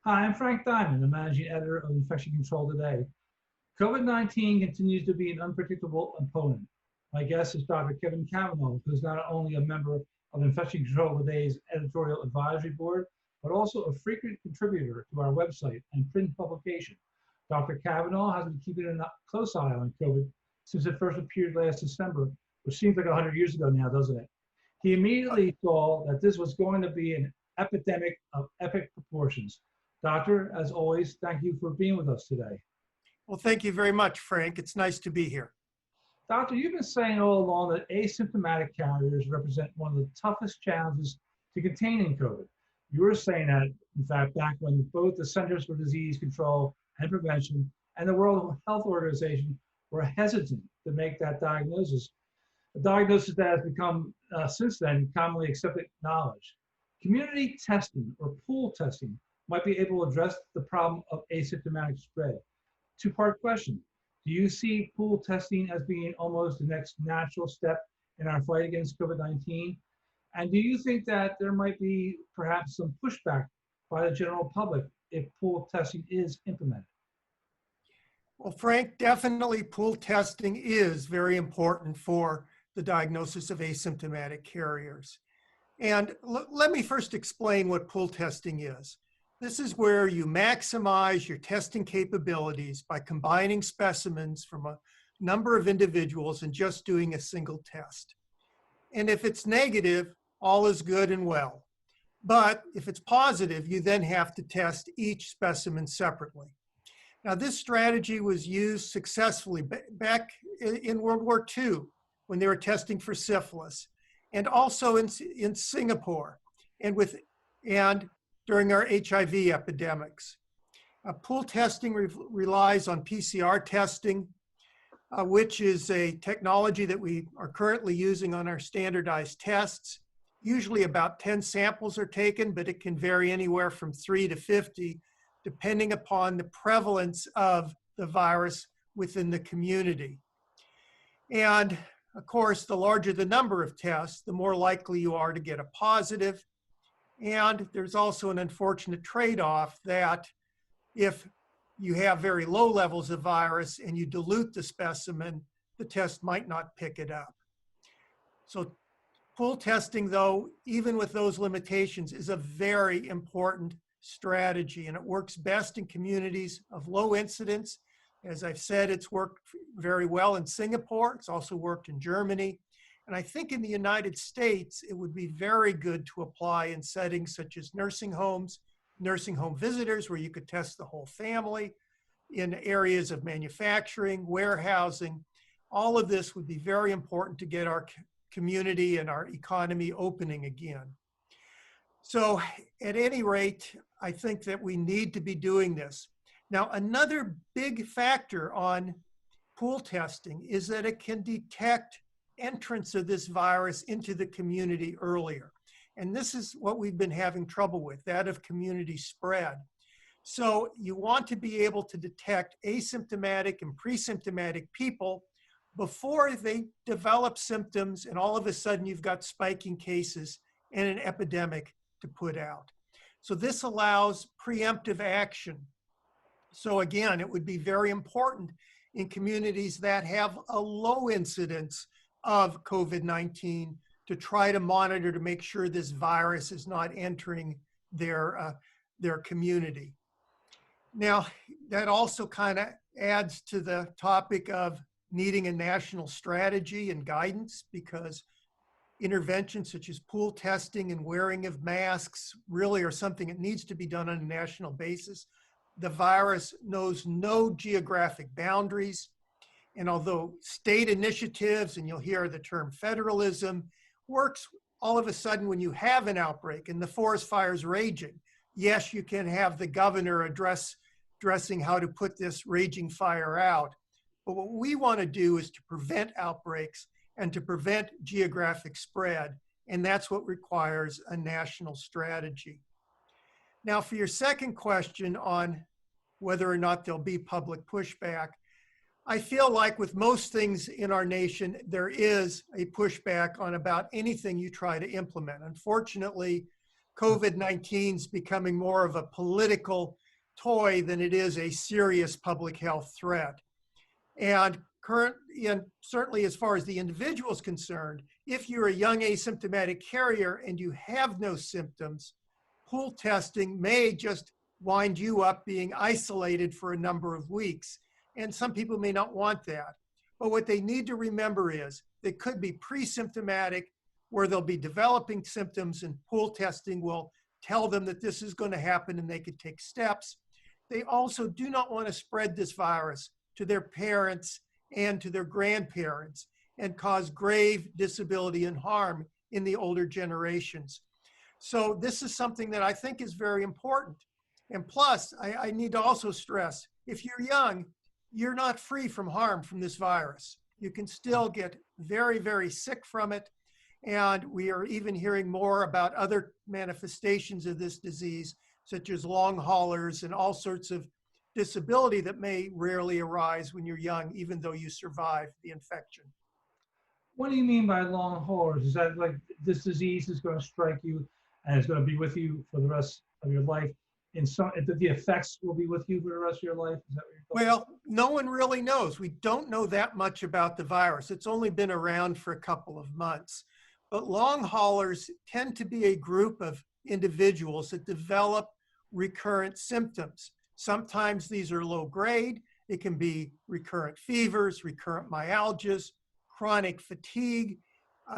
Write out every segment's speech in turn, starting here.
Hi, I'm Frank Diamond, the managing editor of Infection Control Today. COVID-19 continues to be an unpredictable opponent. My guest is Dr. Kevin Kavanagh, who's not only a member of Infection Control Today's editorial advisory board, but also a frequent contributor to our website and print publication. Dr. Kavanagh has been keeping a close eye on COVID since it first appeared last December, which seems like 100 years ago now, doesn't it? He immediately saw that this was going to be an epidemic of epic proportions. Doctor, as always, thank you for being with us today. Well, thank you very much, Frank. It's nice to be here. Doctor, you've been saying all along that asymptomatic carriers represent one of the toughest challenges to containing COVID. You were saying that, in fact, back when both the Centers for Disease Control and Prevention and the World Health Organization were hesitant to make that diagnosis, a diagnosis that has become, since then, commonly accepted knowledge. Community testing or pool testing might be able to address the problem of asymptomatic spread. Two-part question. Do you see pool testing as being almost the next natural step in our fight against COVID-19? And do you think that there might be perhaps some pushback by the general public if pool testing is implemented? Well, Frank, definitely pool testing is very important for the diagnosis of asymptomatic carriers. And let me first explain what pool testing is. This is where you maximize your testing capabilities by combining specimens from a number of individuals and just doing a single test. And if it's negative, all is good and well. But if it's positive, you then have to test each specimen separately. Now, this strategy was used successfully back in World War II when they were testing for syphilis, and also in Singapore and during our HIV epidemics. Pool testing relies on PCR testing, which is a technology that we are currently using on our standardized tests. Usually about 10 samples are taken, but it can vary anywhere from 3 to 50, depending upon the prevalence of the virus within the community. And of course, the larger the number of tests, the more likely you are to get a positive. And there's also an unfortunate trade-off that if you have very low levels of virus and you dilute the specimen, the test might not pick it up. So pool testing, though, even with those limitations, is a very important strategy, and it works best in communities of low incidence. As I've said, it's worked very well in Singapore. It's also worked in Germany. And I think in the United States, it would be very good to apply in settings such as nursing homes, nursing home visitors, where you could test the whole family, in areas of manufacturing, warehousing. All of this would be very important to get our community and our economy opening again. So at any rate, I think that we need to be doing this. Now, another big factor on pool testing is that it can detect entrance of this virus into the community earlier. And this is what we've been having trouble with, that of community spread. So you want to be able to detect asymptomatic and pre-symptomatic people before they develop symptoms, and all of a sudden you've got spiking cases and an epidemic to put out. So this allows preemptive action. So again, it would be very important in communities that have a low incidence of COVID-19 to try to monitor to make sure this virus is not entering their community. Now, that also kind of adds to the topic of needing a national strategy and guidance, because interventions such as pool testing and wearing of masks really are something that needs to be done on a national basis. The virus knows no geographic boundaries. And although state initiatives, and you'll hear the term federalism, works all of a sudden when you have an outbreak and the forest fire's raging, yes, you can have the governor addressing how to put this raging fire out. But what we want to do is to prevent outbreaks and to prevent geographic spread. And that's what requires a national strategy. Now, for your second question on whether or not there'll be public pushback, I feel like with most things in our nation, there is a pushback on about anything you try to implement. Unfortunately, COVID-19 is becoming more of a political toy than it is a serious public health threat. And certainly as far as the individual is concerned, if you're a young asymptomatic carrier and you have no symptoms, pool testing may just wind you up being isolated for a number of weeks. And some people may not want that. But what they need to remember is they could be pre-symptomatic, where they'll be developing symptoms, and pool testing will tell them that this is going to happen and they could take steps. They also do not want to spread this virus to their parents and to their grandparents and cause grave disability and harm in the older generations. So this is something that I think is very important. And plus, I need to also stress, if you're young, you're not free from harm from this virus. You can still get very, very sick from it. And we are even hearing more about other manifestations of this disease, such as long haulers and all sorts of disability that may rarely arise when you're young, even though you survive the infection. What do you mean by long haulers? Is that like this disease is going to strike you and it's going to be with you for the rest of your life? The effects will be with you for the rest of your life? Is that what you're talking Well, no one really knows. We don't know that much about the virus. It's only been around for a couple of months. But long haulers tend to be a group of individuals that develop recurrent symptoms. Sometimes these are low grade. It can be recurrent fevers, recurrent myalgias, chronic fatigue.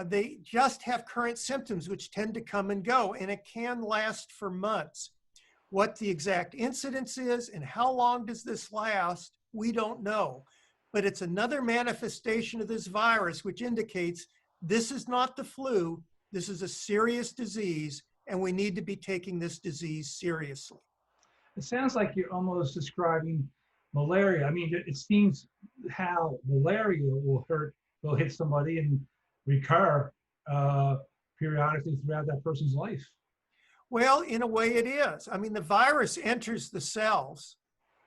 They just have current symptoms which tend to come and go, and it can last for months. What the exact incidence is and how long does this last, we don't know. But it's another manifestation of this virus which indicates this is not the flu, this is a serious disease, and we need to be taking this disease seriously. It sounds like you're almost describing malaria. I mean, it seems how malaria will hit somebody and recur periodically throughout that person's life. Well, in a way it is. I mean, the virus enters the cells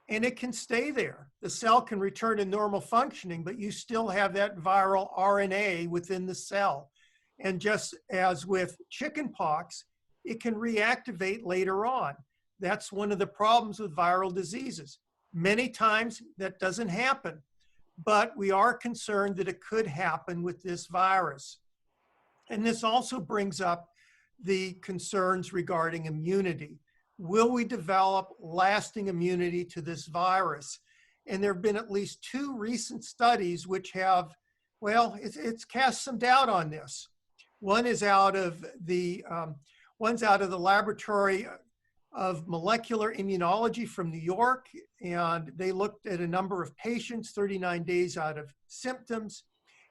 and it can stay there. The cell can return to normal functioning, but you still have that viral RNA within the cell. And just as with chickenpox, it can reactivate later on. That's one of the problems with viral diseases. Many times that doesn't happen, but we are concerned that it could happen with this virus. And this also brings up the concerns regarding immunity. Will we develop lasting immunity to this virus? And there have been at least 2 recent studies which have, well, it's cast some doubt on this. One is out of the Laboratory of Molecular Immunology from New York, and they looked at a number of patients, 39 days out of symptoms,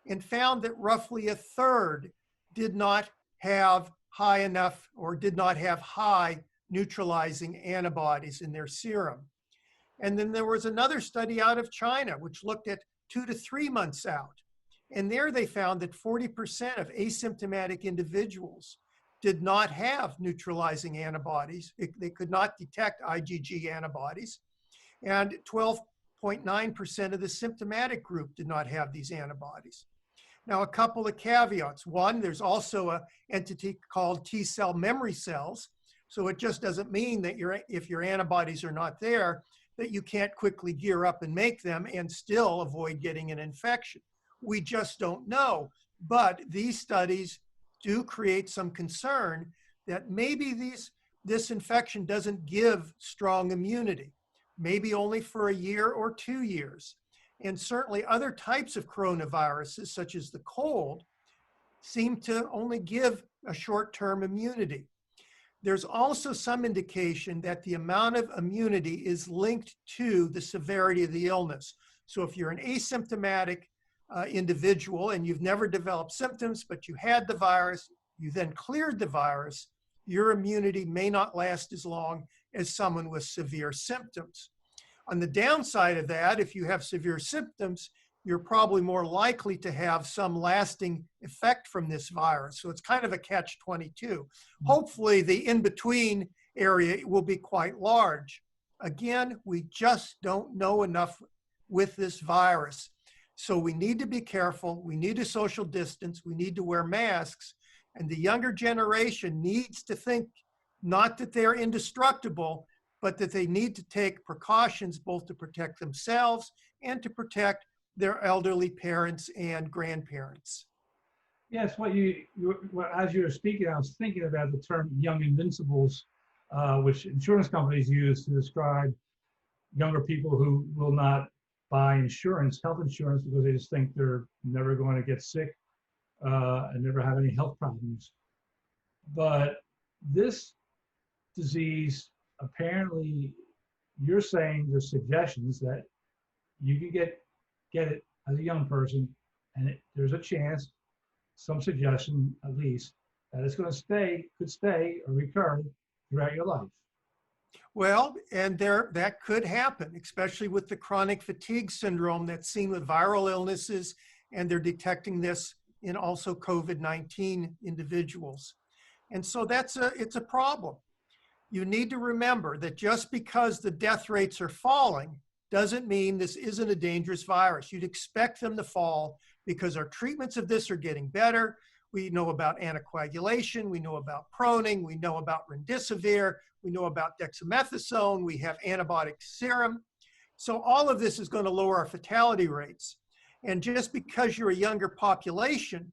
and found that roughly 1/3 did not have high enough or did not have high neutralizing antibodies in their serum. And then there was another study out of China, which looked at 2 to 3 months out. And there they found that 40% of asymptomatic individuals did not have neutralizing antibodies. They could not detect IgG antibodies. And 12.9% of the symptomatic group did not have these antibodies. Now, a couple of caveats. One, there's also an entity called T-cell memory cells. So it just doesn't mean that if your antibodies are not there, that you can't quickly gear up and make them and still avoid getting an infection. We just don't know. But these studies do create some concern that maybe this infection doesn't give strong immunity, maybe only for a year or 2 years. And certainly other types of coronaviruses, such as the cold, seem to only give a short-term immunity. There's also some indication that the amount of immunity is linked to the severity of the illness. So if you're an asymptomatic individual and you've never developed symptoms, but you had the virus, you then cleared the virus, your immunity may not last as long as someone with severe symptoms. On the downside of that, if you have severe symptoms, you're probably more likely to have some lasting effect from this virus. So it's kind of a catch-22. Hopefully the in-between area will be quite large. Again, we just don't know enough with this virus. So we need to be careful. We need to social distance. We need to wear masks. And the younger generation needs to think Not that they're indestructible, but that they need to take precautions both to protect themselves and to protect their elderly parents and grandparents. Yes, as you were speaking, I was thinking about the term young invincibles, which insurance companies use to describe younger people who will not buy insurance, health insurance, because they just think they're never going to get sick and never have any health problems. But this disease, apparently, you're saying there's suggestions that you can get it as a young person, and there's a chance, some suggestion at least, that it's going to could stay or recur throughout your life. Well, and that could happen, especially with the chronic fatigue syndrome that's seen with viral illnesses, and they're detecting this in also COVID-19 individuals. And so it's a problem. You need to remember that just because the death rates are falling doesn't mean this isn't a dangerous virus. You'd expect them to fall because our treatments of this are getting better. We know about anticoagulation, we know about proning, we know about remdesivir, we know about dexamethasone, we have antibiotic serum. So all of this is going to lower our fatality rates. And just because you're a younger population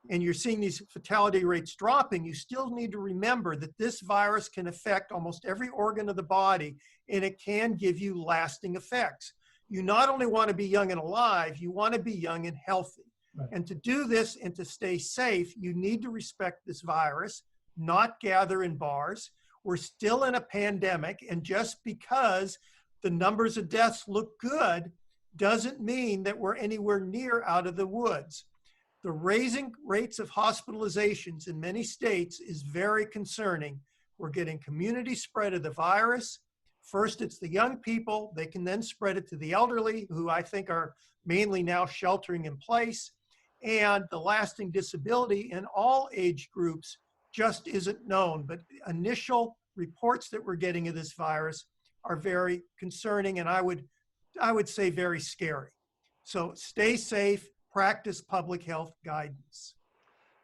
and you're seeing these fatality rates dropping, you still need to remember that this virus can affect almost every organ of the body, and it can give you lasting effects. You not only want to be young and alive, you want to be young and healthy. Right. And to do this and to stay safe, you need to respect this virus, not gather in bars. We're still in a pandemic, and just because the numbers of deaths look good doesn't mean that we're anywhere near out of the woods. The raising rates of hospitalizations in many states is very concerning. We're getting community spread of the virus. First, it's the young people. They can then spread it to the elderly, who I think are mainly now sheltering in place. And the lasting disability in all age groups just isn't known. But initial reports that we're getting of this virus are very concerning, and I would say very scary. So stay safe, practice public health guidance.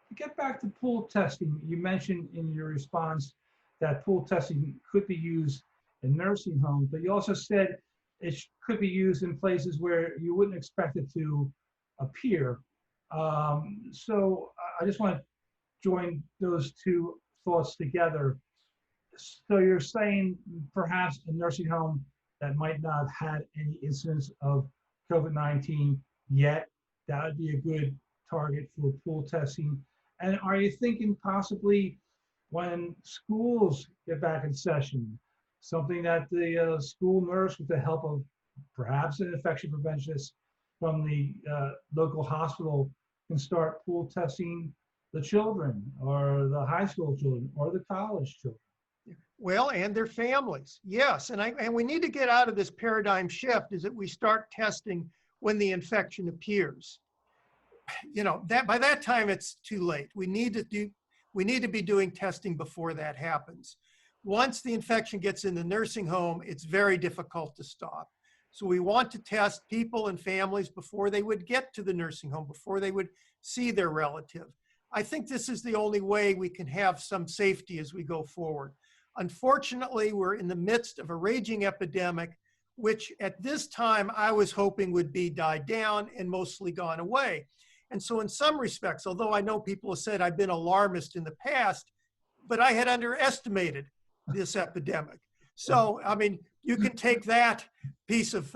To get back to pool testing, you mentioned in your response that pool testing could be used in nursing homes, but you also said it could be used in places where you wouldn't expect it to appear. So I just want to join those two thoughts together. So you're saying perhaps a nursing home that might not have had any incidents of COVID-19 yet, that would be a good target for pool testing. And are you thinking possibly when schools get back in session, something that the school nurse, with the help of perhaps an infection preventionist from the local hospital, can start pool testing the children or the high school children or the college children? Well, and their families, yes. And we need to get out of this paradigm shift, is that we start testing when the infection appears. You know, that by that time it's too late. We need to be doing testing before that happens. Once the infection gets in the nursing home, it's very difficult to stop. So we want to test people and families before they would get to the nursing home, before they would see their relative. I think this is the only way we can have some safety as we go forward. Unfortunately, we're in the midst of a raging epidemic, which at this time I was hoping would be died down and mostly gone away. And so in some respects, although I know people have said I've been alarmist in the past, but I had underestimated this epidemic. So, I mean, you can take that piece of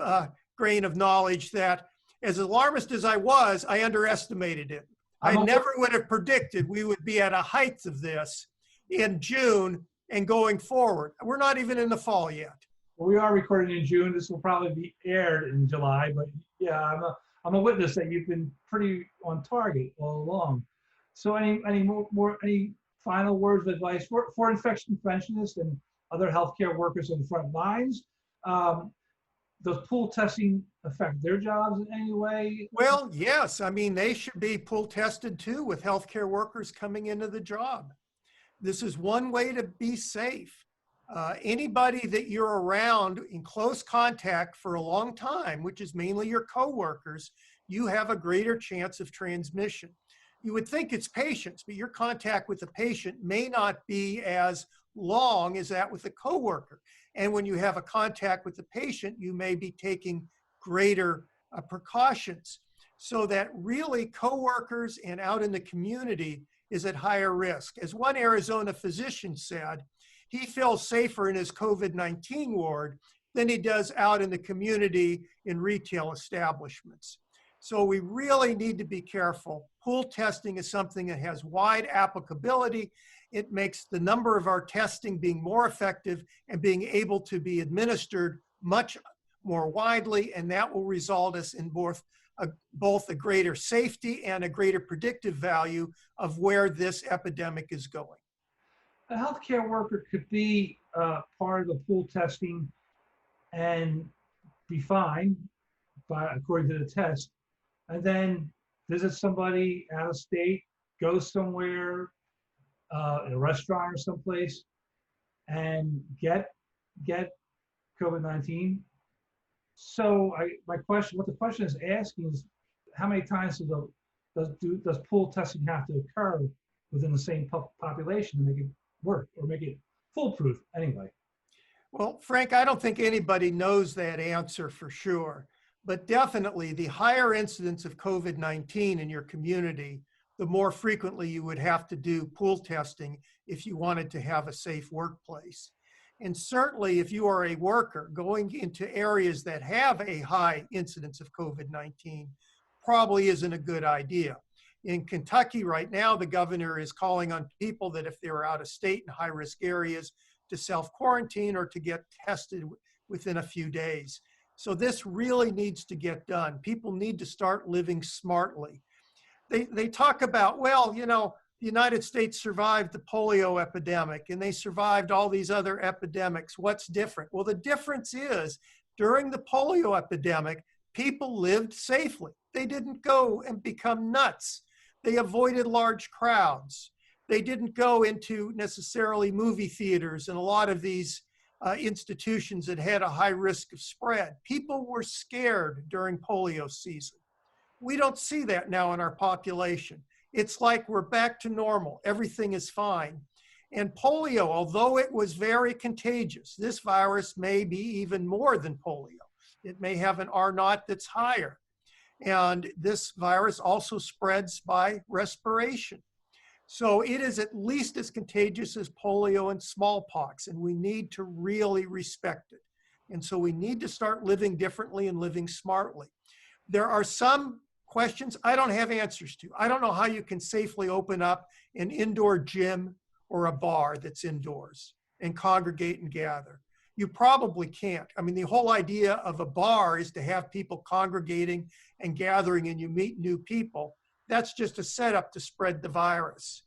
grain of knowledge that as alarmist as I was, I underestimated it. I never would have predicted we would be at a height of this in June and going forward. We're not even in the fall yet. Well, we are recording in June. This will probably be aired in July, but yeah, I'm a witness that you've been pretty on target all along. So any final words of advice for infection preventionists and other healthcare workers on the front lines? Does pool testing affect their jobs in any way? Well, yes. I mean, they should be pool tested too with healthcare workers coming into the job. This is one way to be safe. Anybody that you're around in close contact for a long time, which is mainly your coworkers, you have a greater chance of transmission. You would think it's patients, but your contact with the patient may not be as long is that with a coworker. And when you have a contact with the patient, you may be taking greater precautions. So that really coworkers and out in the community is at higher risk. As one Arizona physician said, he feels safer in his COVID-19 ward than he does out in the community in retail establishments. So we really need to be careful. Pool testing is something that has wide applicability. It makes the number of our testing being more effective and being able to be administered much more widely, and that will result us in both a greater safety and a greater predictive value of where this epidemic is going. A healthcare worker could be part of the pool testing and be fine according to the test, and then visit somebody out of state, go somewhere, in a restaurant or someplace, and get COVID-19. So what the question is asking is, how many times does pool testing have to occur within the same population to make it work or make it foolproof anyway? Well, Frank, I don't think anybody knows that answer for sure, but definitely the higher incidence of COVID-19 in your community, the more frequently you would have to do pool testing if you wanted to have a safe workplace. And certainly if you are a worker going into areas that have a high incidence of COVID-19, probably isn't a good idea. In Kentucky right now, the governor is calling on people that if they're out of state in high-risk areas to self-quarantine or to get tested within a few days. So this really needs to get done. People need to start living smartly. They talk about, well, you know, the United States survived the polio epidemic and they survived all these other epidemics. What's different? Well, the difference is during the polio epidemic, people lived safely. They didn't go and become nuts. They avoided large crowds. They didn't go into necessarily movie theaters and a lot of these institutions that had a high risk of spread. People were scared during polio season. We don't see that now in our population. It's like we're back to normal. Everything is fine. And polio, although it was very contagious, this virus may be even more than polio. It may have an R0 that's higher. And this virus also spreads by respiration. So it is at least as contagious as polio and smallpox, and we need to really respect it. And so we need to start living differently and living smartly. There are some questions I don't have answers to. I don't know how you can safely open up an indoor gym or a bar that's indoors and congregate and gather. You probably can't. I mean, the whole idea of a bar is to have people congregating and gathering and you meet new people. That's just a setup to spread the virus.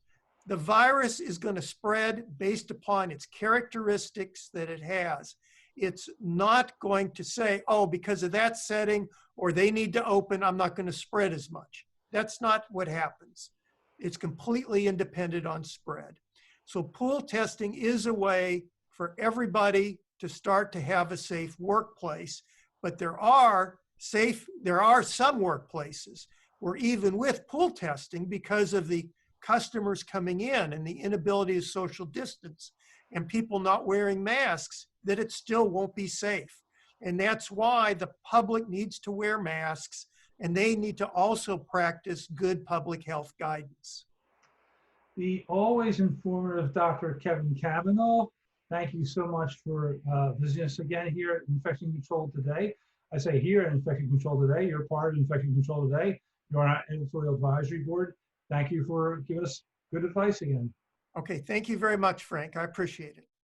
The virus is going to spread based upon its characteristics that it has. It's not going to say, oh, because of that setting or they need to open, I'm not going to spread as much. That's not what happens. It's completely independent on spread. So pool testing is a way for everybody to start to have a safe workplace, but there are some workplaces where even with pool testing, because of the customers coming in and the inability to social distance and people not wearing masks, that it still won't be safe. And that's why the public needs to wear masks and they need to also practice good public health guidance. The always informative Dr. Kevin Kavanagh, thank you so much for visiting us again here at Infection Control Today. I say here at Infection Control Today, you're part of Infection Control Today. You're on our editorial advisory board. Thank you for giving us good advice again. Okay, thank you very much, Frank. I appreciate it.